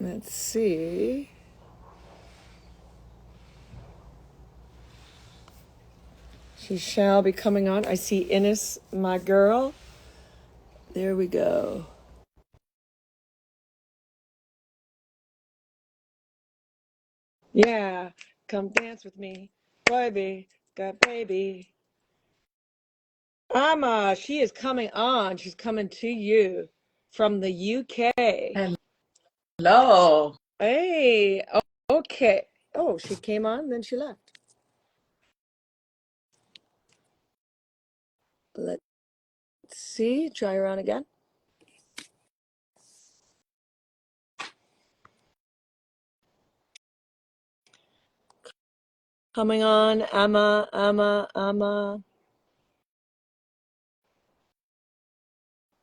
Let's see. She shall be coming on. I see Ines, my girl. There we go. Yeah, come dance with me, baby. Got baby. Amma, she is coming on. She's coming to you from the UK. Hello. Hey, okay. Oh, she came on, then she left. Let's see. Try her on again. Coming on, Amma.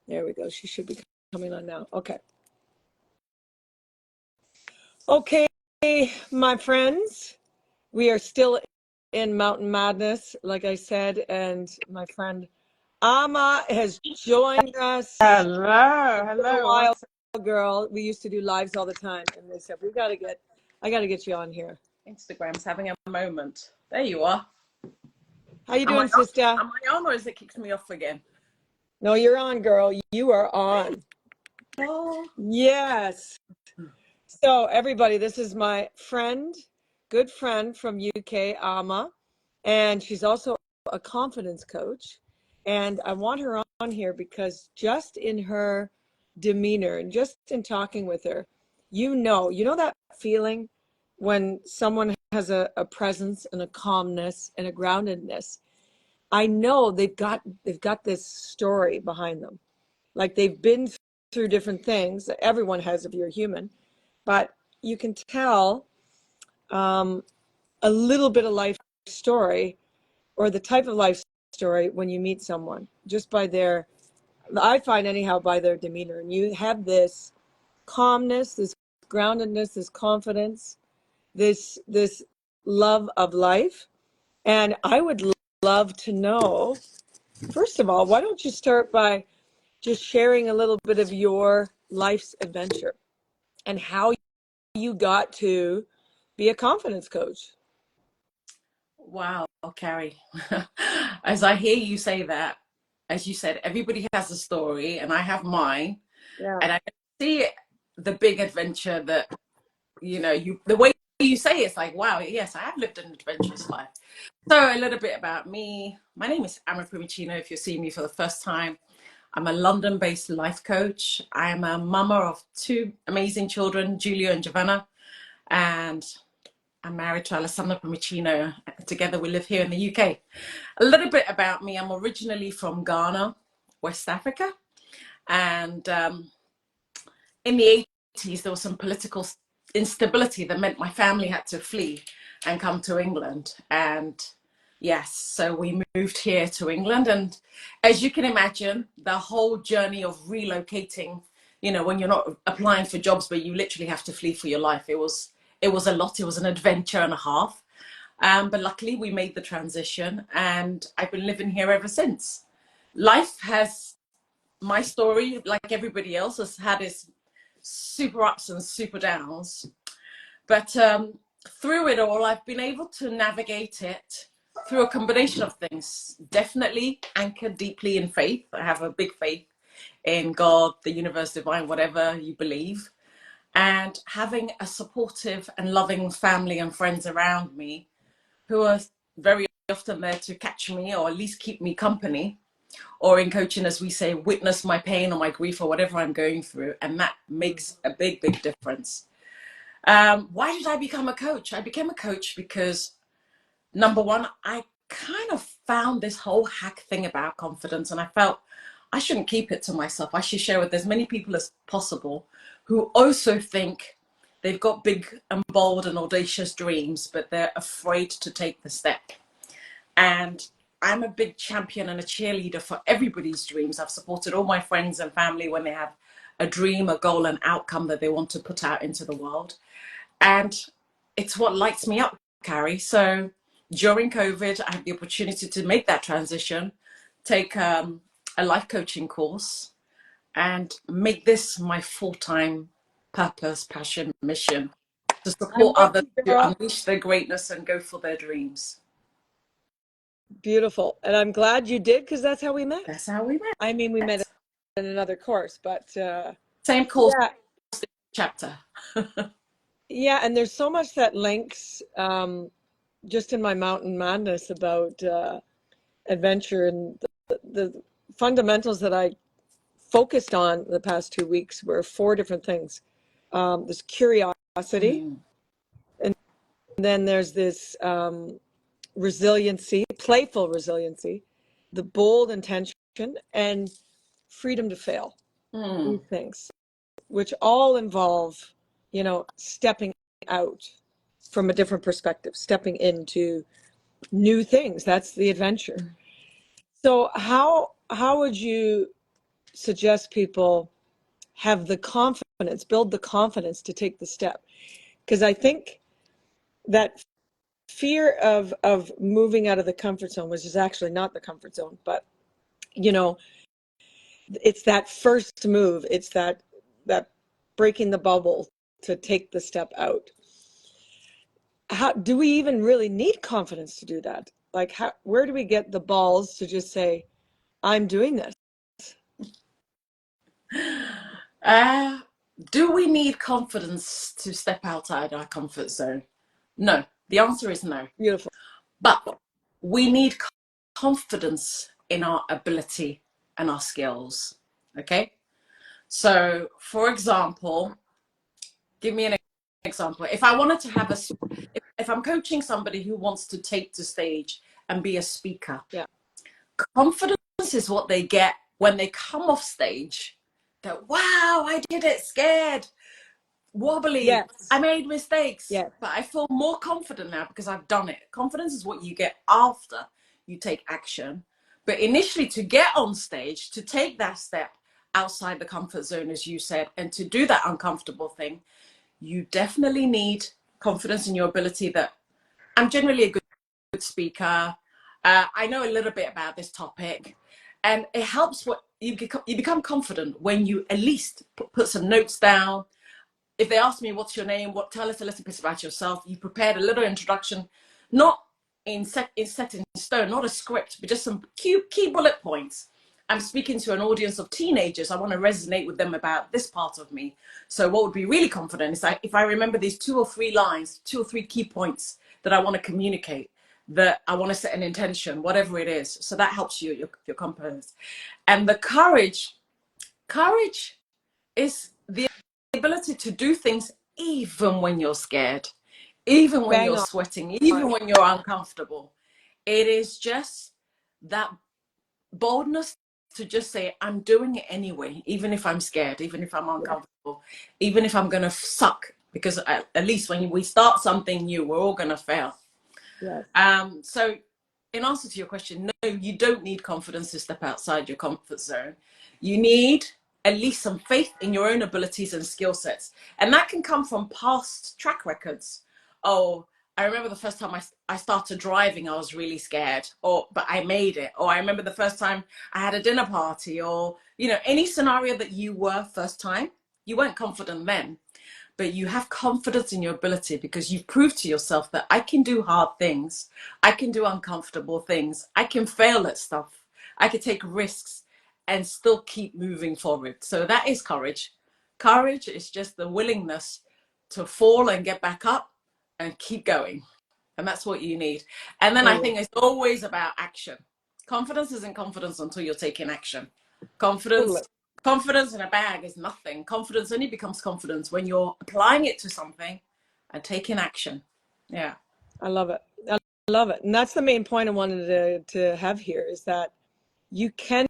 There we go. She should be coming on now. Okay. Okay, my friends, we are still in Mountain Madness, like I said, and my friend Amma has joined us. Hello. Been a Hello. while, girl. We used to do lives all the time, and they said I gotta get you on here. Instagram's having a moment. There you are. How you Am I doing, on? sister? Am I on or is it kicked me off again? No, you're on, girl. You are on. Oh. Yes. So everybody, this is my friend, good friend from UK, Amma, and she's also a confidence coach. And I want her on here because just in her demeanor and just in talking with her, you know that feeling when someone has a presence and a calmness and a groundedness. I know they've got this story behind them. Like they've been through different things. Everyone has if you're human, but you can tell um, a little bit of life story or the type of life story when you meet someone just by their, I find anyhow, by their demeanor. And you have this calmness, this groundedness, this confidence, this love of life. And I would love to know, first of all, why don't you start by just sharing a little bit of your life's adventure and how you got to be a confidence coach. Wow, Carrie. As I hear you say that, as you said, everybody has a story and I have mine. Yeah. And I can see the big adventure that, the way you say it's like, wow, yes, I have lived an adventurous life. So a little bit about me. My name is Amma Primicino, if you're seeing me for the first time. I'm a London-based life coach. I am a mama of two amazing children, Julia and Giovanna, and I'm married to Alessandra Primicino. Together we live here in the UK. A little bit about me. I'm originally from Ghana, West Africa, and in the 80s there was some political instability that meant my family had to flee and come to England. And yes, so we moved here to England. And as you can imagine, the whole journey of relocating, when you're not applying for jobs, but you literally have to flee for your life, it was a lot. It was an adventure and a half. But luckily we made the transition and I've been living here ever since. Life has, my story, like everybody else, has had its super ups and super downs. But through it all, I've been able to navigate it through a combination of things. Definitely anchored deeply in faith. I have a big faith in God, the universe, divine, whatever you believe. And having a supportive and loving family and friends around me who are very often there to catch me or at least keep me company, or in coaching, as we say, witness my pain or my grief or whatever I'm going through. And that makes a big, big difference. Why did I become a coach? I became a coach because, number one, I kind of found this whole hack thing about confidence, and I felt I shouldn't keep it to myself. I should share with as many people as possible who also think they've got big and bold and audacious dreams, but they're afraid to take the step. And I'm a big champion and a cheerleader for everybody's dreams. I've supported all my friends and family when they have a dream, a goal, an outcome that they want to put out into the world. And it's what lights me up, Carrie. So during COVID, I had the opportunity to make that transition, take a life coaching course, and make this my full-time purpose, passion, mission to I'm support with others you, to girl. unleash their greatness and go for their dreams. Beautiful. And I'm glad you did, because that's how we met. That's how we met. I mean, we met in another course, but Same course yeah, chapter. yeah. And there's so much that links just in my mountain madness about adventure, and the fundamentals that I focused on the past 2 weeks were four different things. There's curiosity, and then there's this resiliency, playful resiliency, the bold intention, and freedom to fail. These things, which all involve, stepping out from a different perspective, stepping into new things. That's the adventure. So how would you suggest people have the confidence, build the confidence to take the step? Because I think that fear of moving out of the comfort zone, which is actually not the comfort zone, but it's that first move. It's that breaking the bubble to take the step out. How do we even really need confidence to do that? Like, where do we get the balls to just say, I'm doing this? Do we need confidence to step outside our comfort zone? No. The answer is no. Beautiful. But we need confidence in our ability and our skills. Okay? So, for example, give me an example. If I wanted to have if I'm coaching somebody who wants to take to stage and be a speaker, Yeah. confidence is what they get when they come off stage. That, wow, I did it, scared, wobbly, I Yes. made mistakes, Yes. but I feel more confident now because I've done it. Confidence is what you get after you take action. But initially, to get on stage, to take that step outside the comfort zone, as you said, and to do that uncomfortable thing, you definitely need confidence in your ability that I'm generally a good speaker. I know a little bit about this topic, and it helps what you become confident when you at least put some notes down. If they ask me what's your name, tell us a little bit about yourself. You prepared a little introduction, not set in stone, not a script, but just some key bullet points. I'm speaking to an audience of teenagers. I want to resonate with them about this part of me. So what would be really confident is if I remember these 2 or 3 lines, 2 or 3 key points that I want to communicate, that I want to set an intention, whatever it is. So that helps your confidence. And the courage is the ability to do things even when you're scared, even when Bang you're sweating, even on. when you're uncomfortable. It is just that boldness to just say, I'm doing it anyway, even if I'm scared, even if I'm Yeah. uncomfortable, even if I'm going to suck, because at least when we start something new, we're all going to fail. Yes. So in answer to your question, no, you don't need confidence to step outside your comfort zone. You need at least some faith in your own abilities and skill sets. And that can come from past track records. Oh, I remember the first time I started driving, I was really scared, but I made it. Or I remember the first time I had a dinner party, or, any scenario that you were first time, you weren't confident then, but you have confidence in your ability because you've proved to yourself that I can do hard things. I can do uncomfortable things. I can fail at stuff. I can take risks and still keep moving forward. So that is courage. Courage is just the willingness to fall and get back up and keep going. And that's what you need. And then I Totally. think it's always about action. Confidence isn't confidence until you're taking action. Confidence Totally. confidence in a bag is nothing. Confidence only becomes confidence when you're applying it to something and taking action. Yeah. I love it. I love it. And that's the main point I wanted to have here, is that you can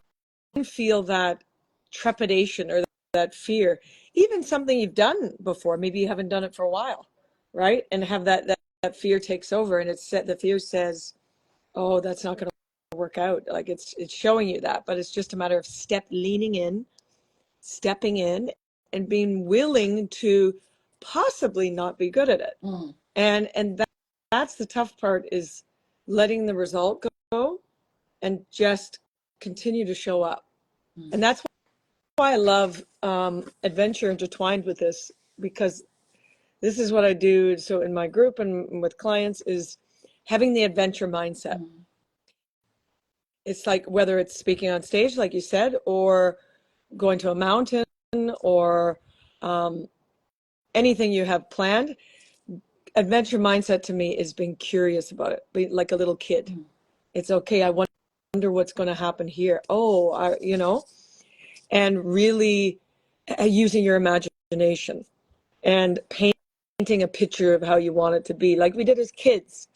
feel that trepidation or that fear, even something you've done before. Maybe you haven't done it for a while, right? And have that fear takes over, and the fear says, oh, that's not going to work out. Like, it's showing you that, but it's just a matter of leaning in, stepping in, and being willing to possibly not be good at it. And that's the tough part, is letting the result go and just continue to show up. And that's why I love adventure intertwined with this because this is what I do. So in my group and with clients is having the adventure mindset. It's like whether it's speaking on stage, like you said, or going to a mountain or anything you have planned. Adventure mindset to me is being curious about it, be like a little kid. It's okay. I wonder what's going to happen here. Oh, and really using your imagination and painting a picture of how you want it to be, like we did as kids.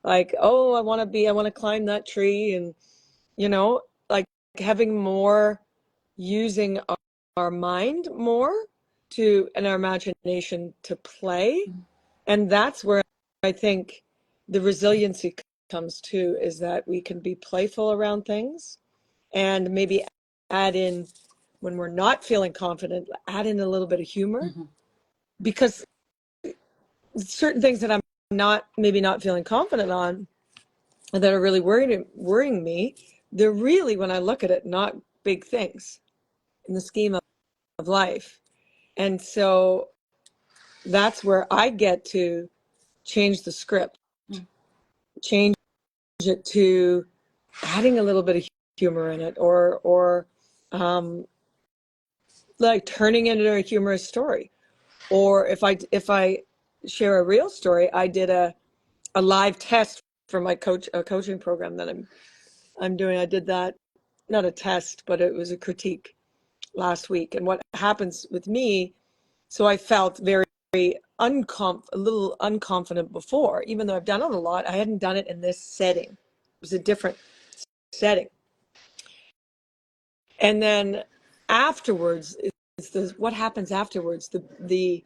Like, oh, I want to climb that tree, and like having more, using our mind more to, and our imagination to play. And that's where I think the resiliency comes too, is that we can be playful around things and maybe add in, when we're not feeling confident, add in a little bit of humor. Because certain things that I'm maybe not feeling confident on, that are really worrying me, they're really, when I look at it, not big things in the scheme of life. And so that's where I get to change the script, change it to adding a little bit of humor in it, or like turning it into a humorous story. Or if I share a real story, I did a live test for my coaching program that I'm doing. I did that, not a test, but it was a critique last week. And what happens with me, so I felt very a little unconfident before, even though I've done it a lot. I hadn't done it in this setting. It was a different setting. And then afterwards, it's what happens afterwards, the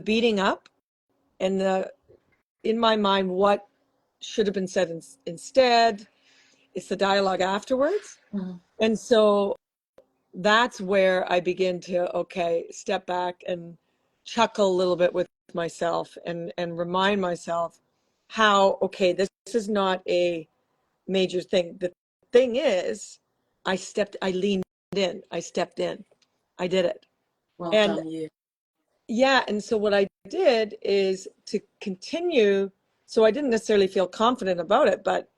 beating up, and in my mind, what should have been said instead. It's the dialogue afterwards. And so that's where I begin to, okay, step back and chuckle a little bit with myself, and remind myself how, okay, this is not a major thing. The thing is, I leaned in, I stepped in, I did it. Well And done, you. yeah, and so what I did is to continue. So I didn't necessarily feel confident about it, but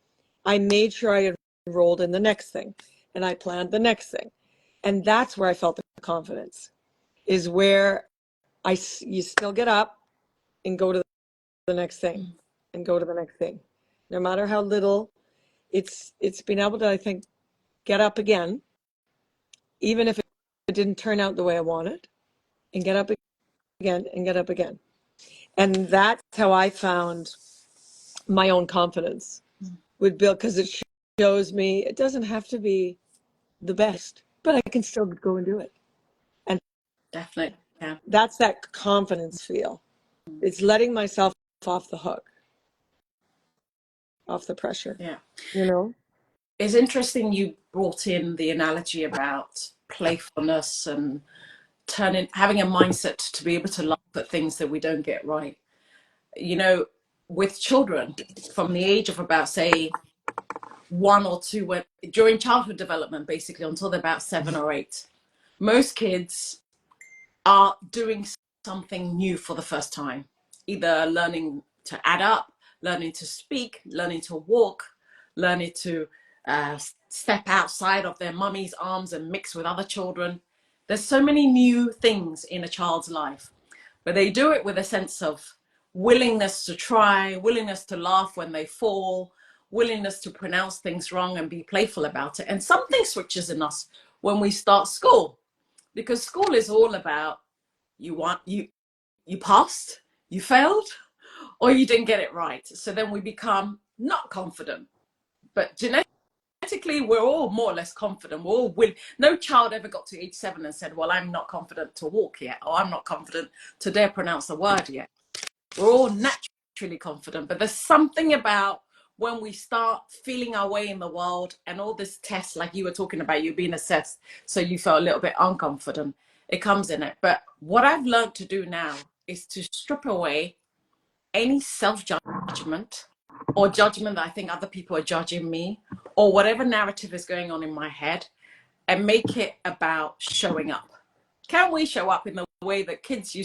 I made sure I enrolled in the next thing, and I planned the next thing. And that's where I felt the confidence, is where you still get up and go to the next thing, and go to the next thing. No matter how little, it's being able to, I think, get up again, even if it didn't turn out the way I wanted, and get up again and get up again. And that's how I found my own confidence would build, because it shows me it doesn't have to be the best, but I can still go and do it. And Definitely, yeah. that's that confidence feel. It's letting myself off the hook, off the pressure. Yeah. It's interesting you brought in the analogy about playfulness and having a mindset to be able to laugh at things that we don't get right. With children from the age of about, say, 1 or 2, during childhood development, basically until they're about 7 or 8, most kids are doing something new for the first time, either learning to add up, learning to speak, learning to walk, learning to step outside of their mummy's arms and mix with other children. There's so many new things in a child's life, but they do it with a sense of willingness to try, willingness to laugh when they fall, willingness to pronounce things wrong and be playful about it. And something switches in us when we start school, because school is all about you passed, you failed, or you didn't get it right. So then we become not confident. But genetically, we're all more or less confident. No child ever got to age 7 and said, well, I'm not confident to walk yet, or I'm not confident to dare pronounce a word yet. We're all naturally confident, but there's something about when we start feeling our way in the world, and all this test, like you were talking about, you being assessed, so you felt a little bit unconfident, it comes in it. But what I've learned to do now is to strip away any self-judgment or judgment that I think other people are judging me, or whatever narrative is going on in my head, and make it about showing up. Can we show up in the way that kids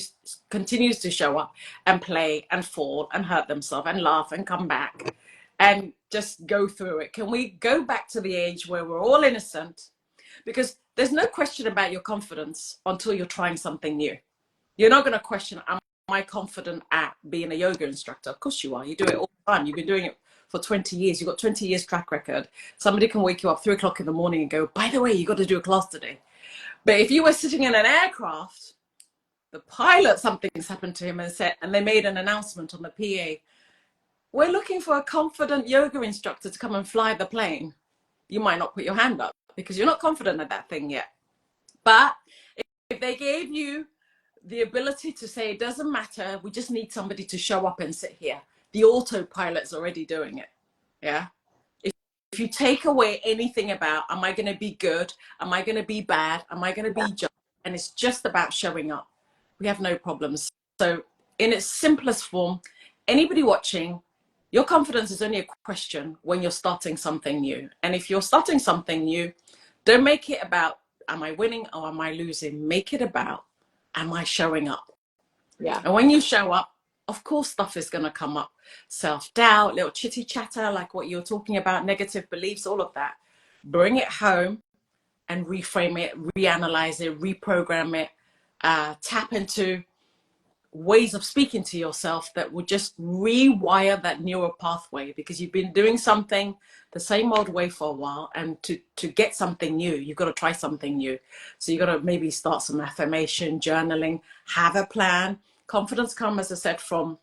continues to show up and play and fall and hurt themselves and laugh and come back and just go through it? Can we go back to the age where we're all innocent? Because there's no question about your confidence until you're trying something new. You're not going to question, am I confident at being a yoga instructor? Of course you are. You do it all the time. You've been doing it for 20 years. You've got 20 years track record. Somebody can wake you up 3 o'clock in the morning and go, by the way, you got to do a class today. But if you were sitting in an aircraft, the pilot, something's happened to him and they made an announcement on the PA. We're looking for a confident yoga instructor to come and fly the plane. You might not put your hand up because you're not confident at that thing yet. But if they gave you the ability to say, it doesn't matter, we just need somebody to show up and sit here, the autopilot's already doing it. Yeah. If you take away anything about, am I going to be good? Am I going to be bad? Am I going to be just? And it's just about showing up. We have no problems. So in its simplest form, anybody watching, your confidence is only a question when you're starting something new. And if you're starting something new, don't make it about, am I winning or am I losing? Make it about, am I showing up? Yeah. And when you show up, of course, stuff is going to come up. Self-doubt, little chitty chatter, like what you're talking about, negative beliefs, all of that. Bring it home and reframe it, reanalyze it, reprogram it, tap into ways of speaking to yourself that would just rewire that neural pathway, because you've been doing something the same old way for a while, and to get something new, you've got to try something new. So you've got to maybe start some affirmation, journaling, have a plan. Confidence comes, as I said, from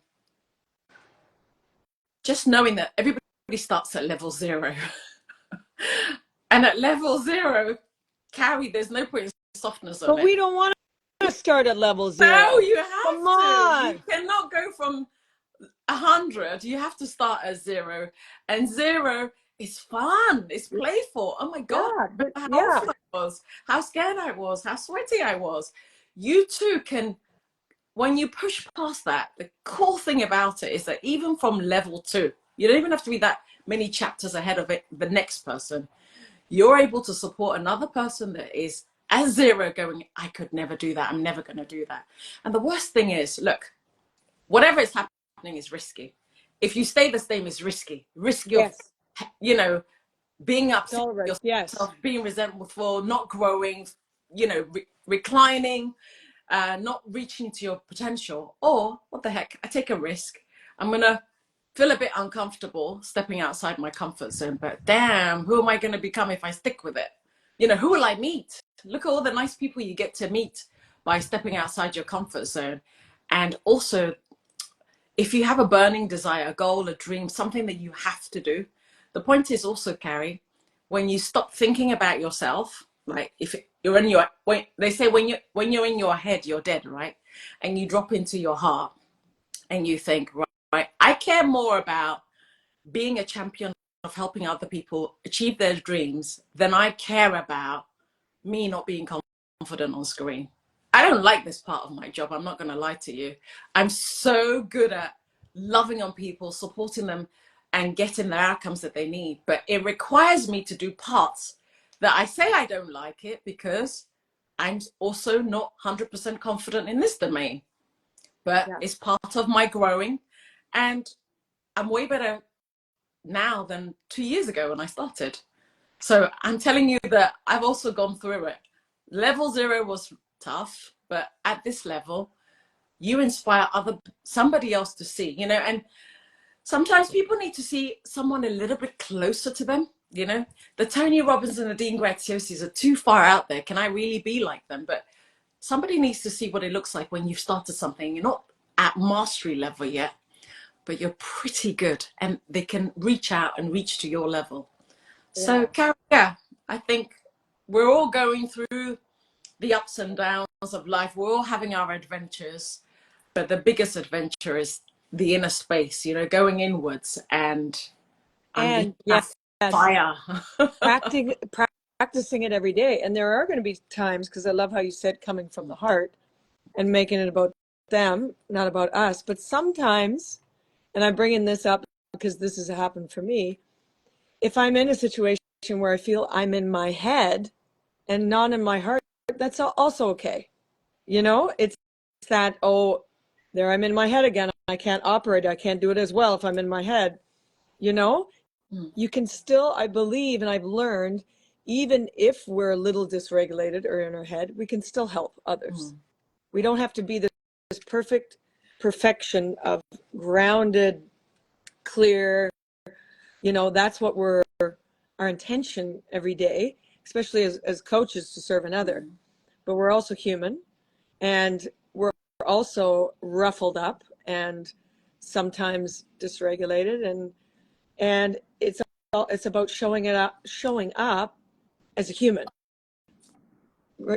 just knowing that everybody starts at level 0. And at level 0, Carrie, there's no point in softness on it. But we don't want to start at level 0. No, you have Come to. on. You cannot go from 100. You have to start at 0. And 0 is fun. It's playful. Oh my God. Yeah, How awful I was, how scared I was, how sweaty I was. You too can, when you push past that, the cool thing about it is that even from level 2, you don't even have to be that many chapters ahead of it, the next person. You're able to support another person that is at 0 going, I could never do that. I'm never going to do that. And the worst thing is, look, whatever is happening is risky. If you stay the same, is risky. Risky of, you know, being upset yourself, being resentful, not growing, you know, reclining, not reaching to your potential. Or what the heck, I take a risk. I'm going to feel a bit uncomfortable stepping outside my comfort zone, but damn, who am I going to become if I stick with it? You know, who will I meet? Look at all the nice people you get to meet by stepping outside your comfort zone. And also, if you have a burning desire, a goal, a dream, something that you have to do, the point is also, Carrie, when you stop thinking about yourself, like if you're in your, they say when you're in your head, you're dead, right? And you drop into your heart and you think, right, I care more about being a champion of helping other people achieve their dreams than I care about me not being confident on screen. I don't like this part of my job. I'm not going to lie to you. I'm so good at loving on people, supporting them and getting the outcomes that they need. But it requires me to do parts that I say I don't like it because I'm also not 100% confident in this domain. But it's part of my growing. And I'm way better now than 2 years ago when I started. So I'm telling you that I've also gone through it. Level 0 was tough, but at this level, you inspire somebody else to see, you know, and sometimes people need to see someone a little bit closer to them, you know. The Tony Robbins and the Dean Graziosis are too far out there. Can I really be like them? But somebody needs to see what it looks like when you've started something. You're not at mastery level yet, but you're pretty good and they can reach out and reach to your level. So, Carrie, I think we're all going through the ups and downs of life. We're all having our adventures, but the biggest adventure is the inner space, you know, going inwards and fire. Practicing it every day. And there are going to be times, because I love how you said coming from the heart and making it about them, not about us. But sometimes, and I'm bringing this up because this has happened for me, if I'm in a situation where I feel I'm in my head and not in my heart, that's also okay. You know, that, oh, there I'm in my head again. I can't operate. I can't do it as well if I'm in my head. You know, you can still, I believe, and I've learned, even if we're a little dysregulated or in our head, we can still help others. We don't have to be this perfect perfection of grounded, clear, that's what our intention every day, especially as coaches, to serve another. But we're also human, and we're also ruffled up and sometimes dysregulated, and it's about showing up as a human. We're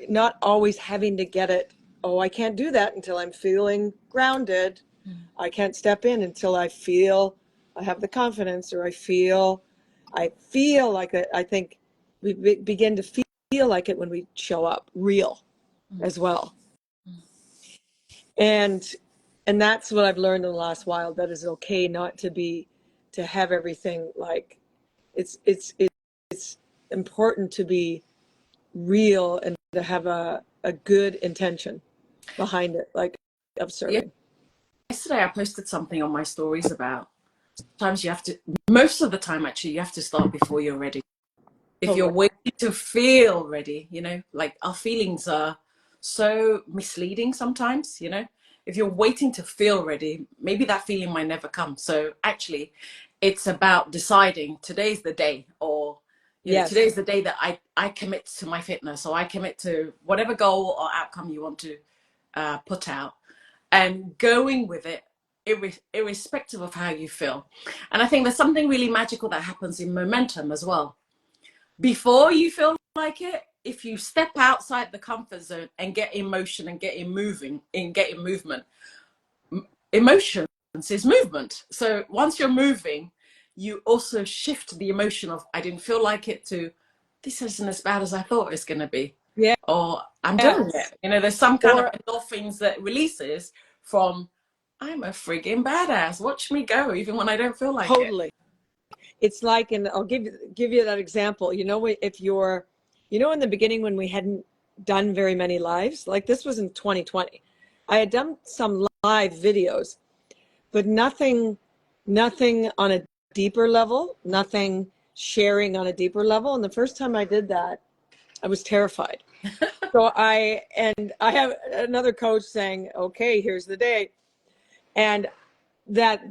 not always having to get it. Oh, I can't do that until I'm feeling grounded. I can't step in until I feel I have the confidence, or I feel like it. I think we begin to feel like it when we show up real as well. And that's what I've learned in the last while, that it's okay not to have everything like it's important to be real and to have a good intention behind it, like of serving. Yesterday I posted something on my stories about sometimes most of the time actually, you have to start before you're ready. If Totally. you're waiting to feel ready, like our feelings are so misleading sometimes, if you're waiting to feel ready, maybe that feeling might never come. So actually, it's about deciding today's the day, or Yes. today's the day that I commit to my fitness, or I commit to whatever goal or outcome you want to put out, and going with it irrespective of how you feel. And I think there's something really magical that happens in momentum as well. Before you feel like it, if you step outside the comfort zone and get in motion and get in movement, emotions is movement. So once you're moving, you also shift the emotion of I didn't feel like it to this isn't as bad as I thought it was going to be. Yeah. Or I'm doing it. There's some kind of endorphins that releases from I'm a friggin' badass. Watch me go, even when I don't feel like it. Totally. It's like, and I'll give you that example. If you're, in the beginning when we hadn't done very many lives, like this was in 2020, I had done some live videos, but nothing on a deeper level, nothing sharing on a deeper level. And the first time I did that, I was terrified. So I have another coach saying, okay, here's the day. And that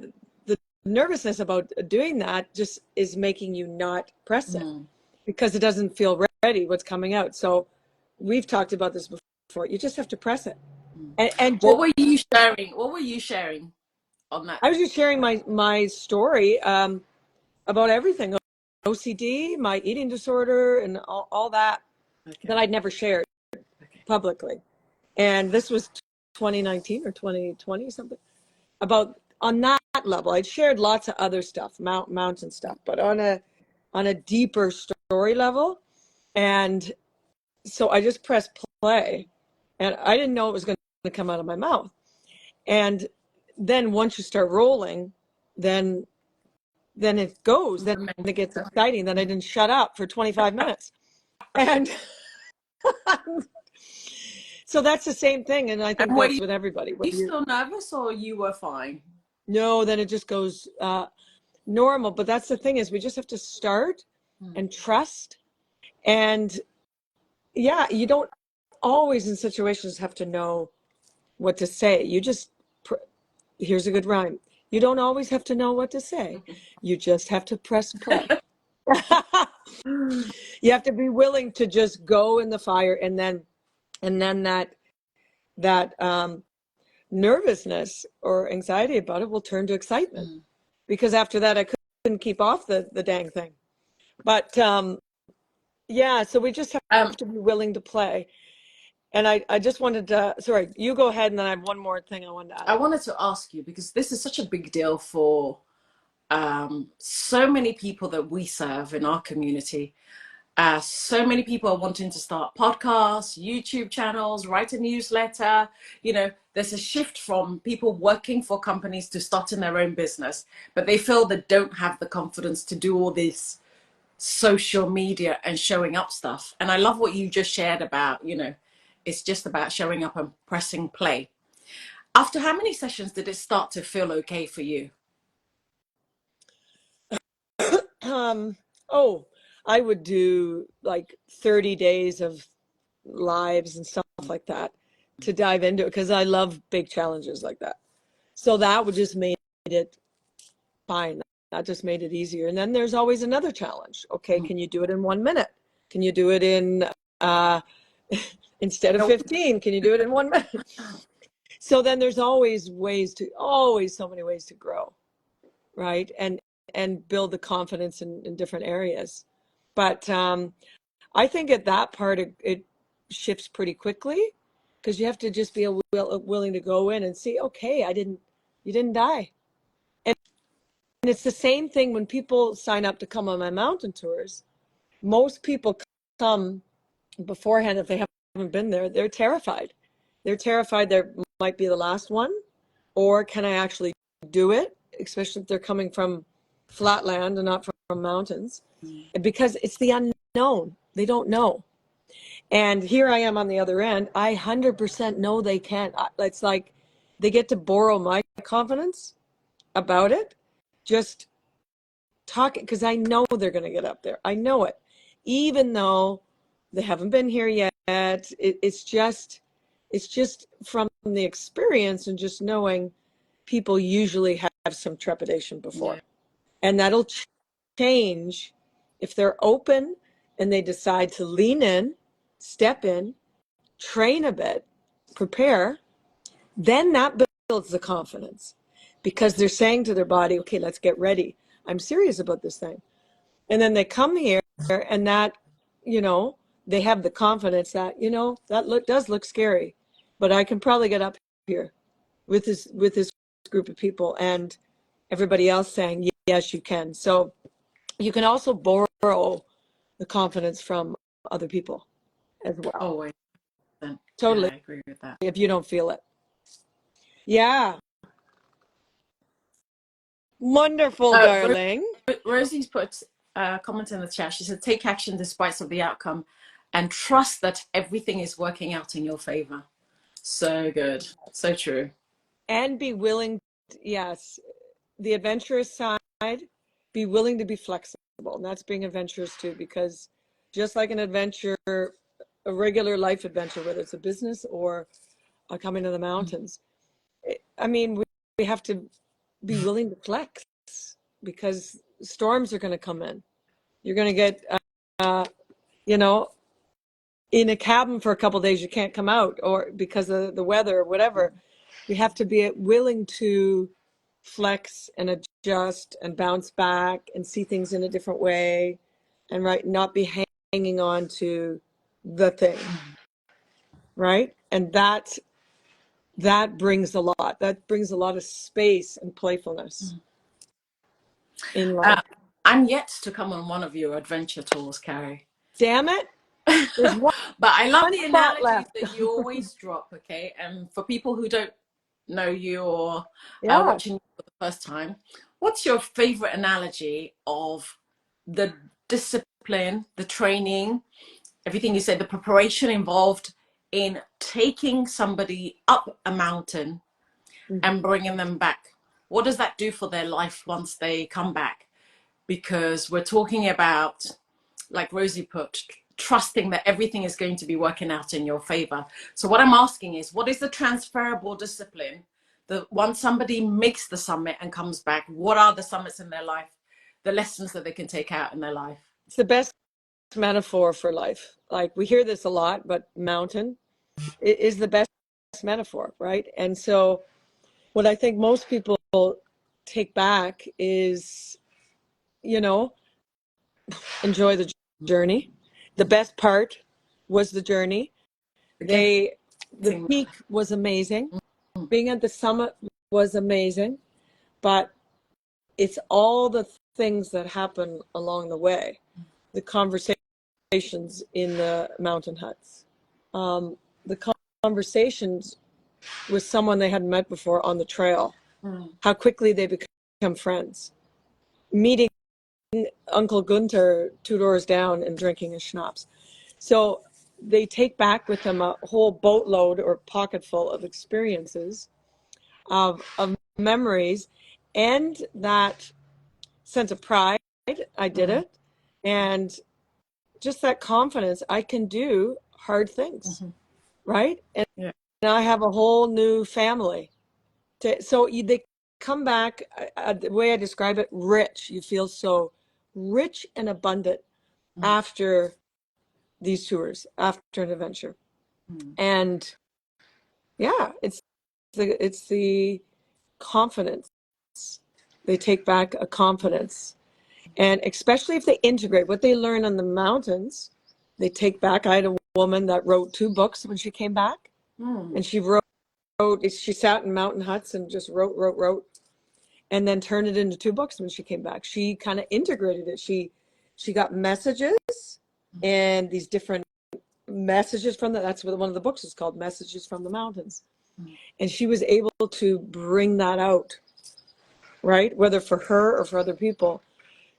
the nervousness about doing that just is making you not press it because it doesn't feel ready what's coming out. So we've talked about this before. You just have to press it. And what were you sharing? What were you sharing on that? I was just sharing my story about everything, OCD, my eating disorder, and all that that I'd never shared publicly. And this was 2019 or 2020 something. About on that level, I'd shared lots of other stuff, mountain stuff, but on a deeper story level. And so I just pressed play, and I didn't know it was going to come out of my mouth. And then once you start rolling, then it goes. Then it gets exciting. Then I didn't shut up for 25 minutes. And so that's the same thing. And I think that's with everybody. Were you still nervous, or you were fine? No, then it just goes normal. But that's the thing, is we just have to start and trust. And yeah, you don't always in situations have to know what to say. You just, here's a good rhyme. You don't always have to know what to say. You just have to press play. You have to be willing to just go in the fire, and then that nervousness or anxiety about it will turn to excitement, because after that I couldn't keep off the dang thing. But yeah, so we just have to be willing to play. And I just wanted to, sorry, you go ahead, and then I have one more thing I wanted to add. I wanted to ask you, because this is such a big deal for so many people that we serve in our community. So many people are wanting to start podcasts, YouTube channels, write a newsletter. There's a shift from people working for companies to starting their own business, but they feel they don't have the confidence to do all this social media and showing up stuff. And I love what you just shared about, It's just about showing up and pressing play. After how many sessions did it start to feel okay for you? Oh, I would do like 30 days of lives and stuff like that to dive into it because I love big challenges like that. So that would just made it fine. That just made it easier. And then there's always another challenge. Okay, can you do it in 1 minute? Can you do it in instead of 15? Can you do it in 1 minute? So then there's always so many ways to grow, right? And build the confidence in different areas. But I think at that part it shifts pretty quickly because you have to just be willing to go in and see, okay, you didn't die. And it's the same thing when people sign up to come on my mountain tours. Most people come beforehand if they haven't been there. They're terrified. They're terrified there might be the last one, or can I actually do it? Especially if they're coming from flat land and not from mountains, because it's the unknown. They don't know. And here I am on the other end. I 100% know they can't. It's like they get to borrow my confidence about it. Just talk, because I know they're going to get up there. I know it. Even though they haven't been here yet, it's just from the experience and just knowing people usually have some trepidation before. Yeah. And that'll change if they're open and they decide to lean in, step in, train a bit, prepare, then that builds the confidence because they're saying to their body, okay, let's get ready. I'm serious about this thing. And then they come here and that, they have the confidence that, that does look scary, but I can probably get up here with this group of people and everybody else saying, yes, you can. So you can also borrow the confidence from other people as well. Always. Totally. Yeah, I agree with that. If you don't feel it. Yeah. Wonderful, darling. Rosie's put a comment in the chat. She said, take action despite of the outcome and trust that everything is working out in your favor. So good. So true. And be willing, yes, the adventurous side, be willing to be flexible. And that's being adventurous too, because just like an adventure, a regular life adventure, whether it's a business or coming to the mountains, I mean, we have to be willing to flex because storms are going to come in. You're going to get, in a cabin for a couple of days, you can't come out or because of the weather or whatever. You have to be willing to flex and adjust and bounce back and see things in a different way and not be hanging on to the thing, right? And that brings a lot. That brings a lot of space and playfulness in life. I'm yet to come on one of your adventure tours, Carrie. Damn it. There's one. But I love the spot analogies left. that you always drop, okay? And for people who don't know you or Yeah. watching you for the first time, what's your favorite analogy of the discipline, the training, everything you said, the preparation involved in taking somebody up a mountain and bringing them back? What does that do for their life once they come back? Because we're talking about, like Rosie put, trusting that everything is going to be working out in your favor. So what I'm asking is, what is the transferable discipline that once somebody makes the summit and comes back, what are the summits in their life, the lessons that they can take out in their life? It's the best metaphor for life. Like we hear this a lot, but mountain is the best metaphor, right? And so what I think most people take back is, enjoy the journey. The best part was the journey. The peak was amazing. Being at the summit was amazing, but it's all the things that happen along the way. The conversations in the mountain huts, the conversations with someone they hadn't met before on the trail, how quickly they become friends, meeting Uncle Gunter 2 doors down and drinking his schnapps. So they take back with them a whole boatload or pocket full of experiences, of memories, and that sense of pride. I did Mm-hmm. it. And just that confidence, I can do hard things, Mm-hmm. right? And Yeah. I have a whole new family. So they come back, the way I describe it, rich. You feel so rich and abundant Mm-hmm. after these tours, after an adventure. And yeah, it's the confidence. They take back a confidence. And especially if they integrate what they learn on the mountains, they take back. I had a woman that wrote 2 books when she came back, Mm-hmm. and she sat in mountain huts and just wrote, and then turned it into 2 books when she came back. She kind of integrated it. She got messages, and these different messages from that's what one of the books is called, Messages from the Mountains. And she was able to bring that out, right? Whether for her or for other people.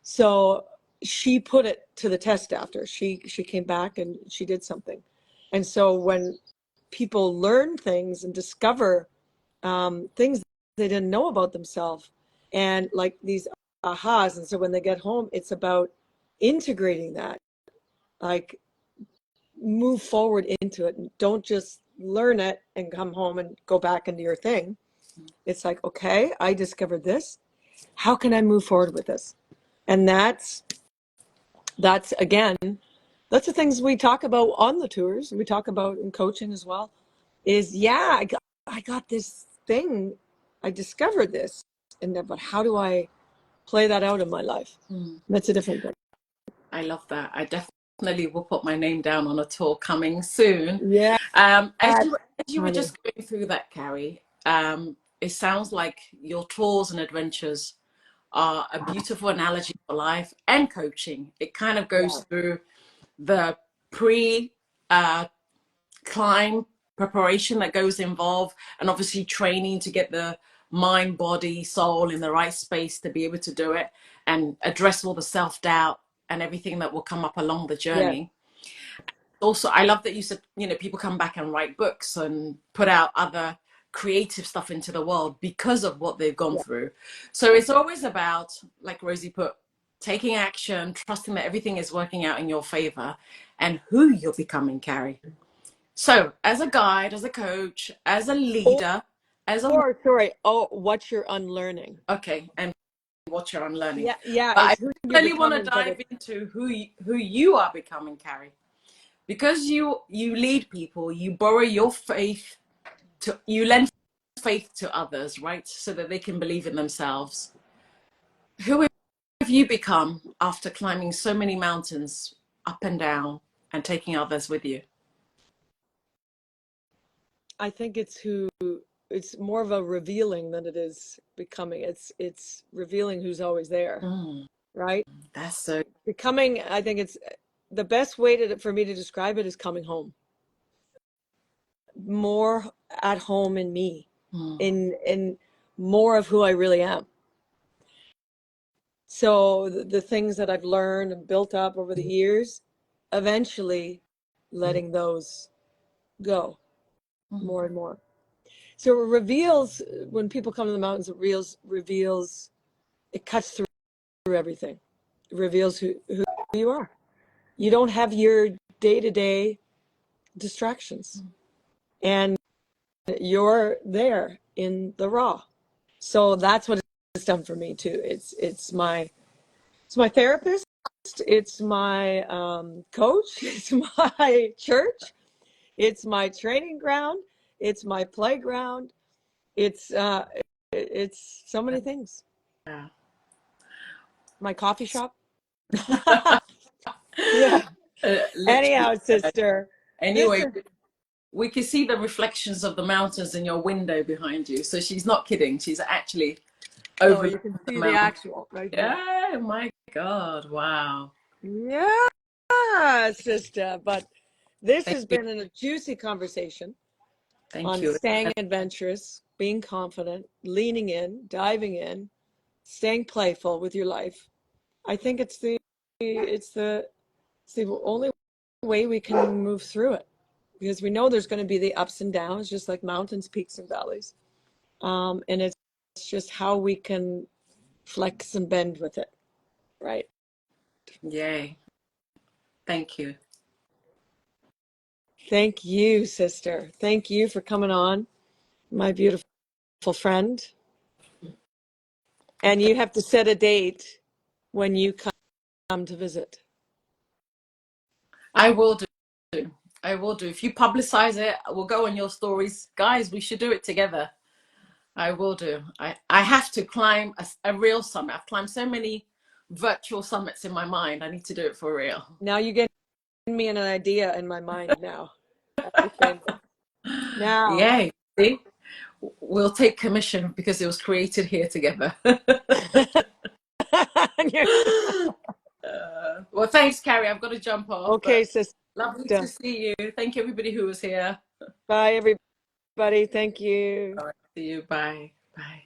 So she put it to the test after she came back and she did something. And so when people learn things and discover things they didn't know about themselves, and like these ahas, and so when they get home, it's about integrating that, like move forward into it, and don't just learn it and come home and go back into your thing. It's like, okay, I discovered this. How can I move forward with this? And that's again, that's the things we talk about on the tours. We talk about in coaching as well. Is yeah, I got this thing, I discovered this, and then, but how do I play that out in my life? That's a different thing. I love that. I definitely will put my name down on a tour coming soon. Yeah, As you were honey. just going through that, Carrie, it sounds like your tours and adventures are a beautiful analogy for life and coaching. It kind of Yeah, goes through the pre climb preparation that goes involved, and obviously training to get the mind, body, soul in the right space to be able to do it and address all the self-doubt and everything that will come up along the yeah, journey. Also, I love that you said, people come back and write books and put out other creative stuff into the world because of what they've gone yeah. through. So it's always about, like Rosie put, taking action, trusting that everything is working out in your favor, and who you're becoming, Carrie. So, as a guide, as a coach, as a Or, leader, as a or sorry, oh, what you're unlearning. okay, and what you're unlearning. Yeah, yeah, But I it's who you're really want to becoming, but dive it's into who you are becoming, Carrie, because you lead people, you borrow your faith you lend faith to others, right, so that they can believe in themselves. Who have you become after climbing so many mountains up and down and taking others with you? I think it's more of a revealing than it is becoming. It's revealing who's always there, Mm, right? that's so. Becoming, I think it's the best way for me to describe it is coming home. More at home in me, Mm, in more of who I really am. So the things that I've learned and built up over the years, eventually letting those go mm, more and more. So it reveals, when people come to the mountains, it reveals, it cuts through everything. It reveals who you are. You don't have your day-to-day distractions, and you're there in the raw. So that's what it's done for me too. It's my therapist. It's my coach. It's my church. It's my training ground. It's my playground. It's so many things. yeah. My coffee shop. Yeah. Literally. Anyhow, sister, this Anyway, is, we can see the reflections of the mountains in your window behind you. So she's not kidding. She's actually oh, over you can the see the mountain. actual right here. Yeah, my God. Wow. Yeah, sister. But this Thank has you. been a juicy conversation Thank on you. staying adventurous, being confident, leaning in, diving in, staying playful with your life. I think it's the only way we can move through it, because we know there's going to be the ups and downs, just like mountains, peaks, and valleys. And it's just how we can flex and bend with it, right? Yay. Thank you. Thank you, sister. Thank you for coming on, my beautiful friend. And you have to set a date when you come to visit. I will do. I will do. If you publicize it, we'll go on your stories. Guys, we should do it together. I will do. I have to climb a real summit. I've climbed so many virtual summits in my mind. I need to do it for real. Now you get me an idea in my mind now. Now. Yay. See? We'll take commission because it was created here together. Well, thanks, Carrie. I've got to jump off. Okay, sister. Lovely to see you. Thank you, everybody who was here. Bye, everybody. Thank you. All right, see you. Bye. Bye.